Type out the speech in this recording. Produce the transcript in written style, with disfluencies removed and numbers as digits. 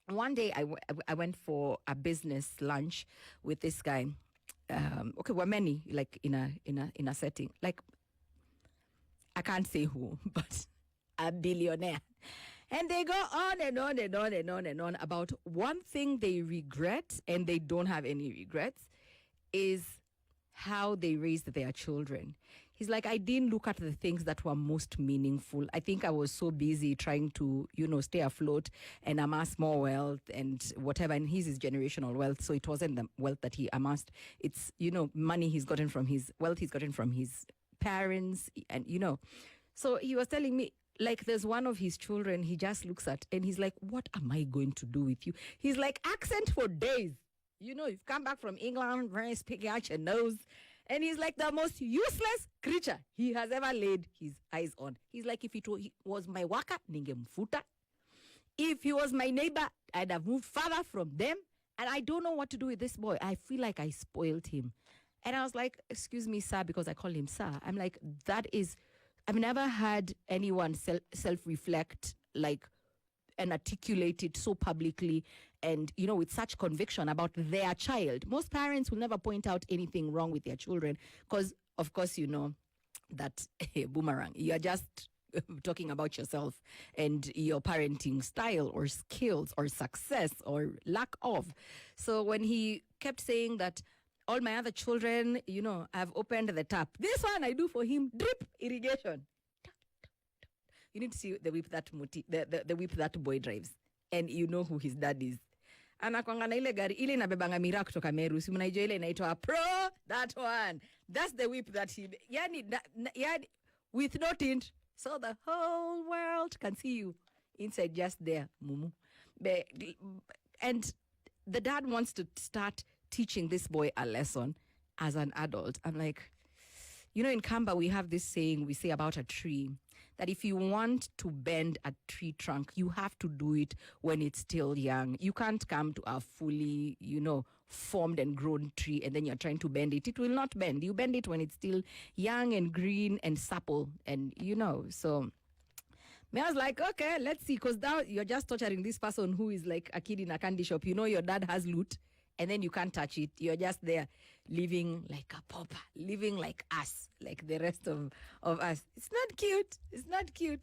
one day I went for a business lunch with this guy. Okay, we're many, like in a setting. Like, I can't say who, but a billionaire. And they go on and on and on and on and on about one thing they regret, and they don't have any regrets, is how they raised their children. He's like, I didn't look at the things that were most meaningful. I think I was so busy trying to, stay afloat and amass more wealth and whatever. And his generational wealth. So it wasn't the wealth that he amassed. It's, money he's gotten from his wealth he's gotten from his parents. And, so he was telling me, like, there's one of his children he just looks at and he's like, what am I going to do with you? He's like, accent for days. You've come back from England, very speaking out your nose. And he's like the most useless creature he has ever laid his eyes on. He's like, if he was my waka, ningemfuta. If he was my neighbor, I'd have moved farther from them. And I don't know what to do with this boy. I feel like I spoiled him. And I was like, excuse me, sir, because I call him sir. I'm like, I've never had anyone self-reflect like and articulate it so publicly and, with such conviction about their child. Most parents will never point out anything wrong with their children because, of course, that boomerang. You're just talking about yourself and your parenting style or skills or success or lack of. So when he kept saying that, all my other children, I've opened the tap. This one I do for him, drip irrigation. You need to see the whip that the whip that boy drives. And you know who his dad is. Anakwanga na ile gari, ile inabebanga miraa kutoka Meru. Si mnaijua ile inaitwa Pro, that one. That's the whip that he, yani, with no tint. So the whole world can see you inside just there, mumu. And the dad wants to start teaching this boy a lesson as an adult. I'm like, in Kamba, we have this saying we say about a tree, that if you want to bend a tree trunk, you have to do it when it's still young. You can't come to a fully, formed and grown tree and then you're trying to bend it. It will not bend. You bend it when it's still young and green and supple. And, so I was like, okay, let's see. Because now you're just torturing this person who is like a kid in a candy shop. Your dad has loot. And then you can't touch it. You're just there living like a pauper, living like us, like the rest of us. It's not cute. It's not cute.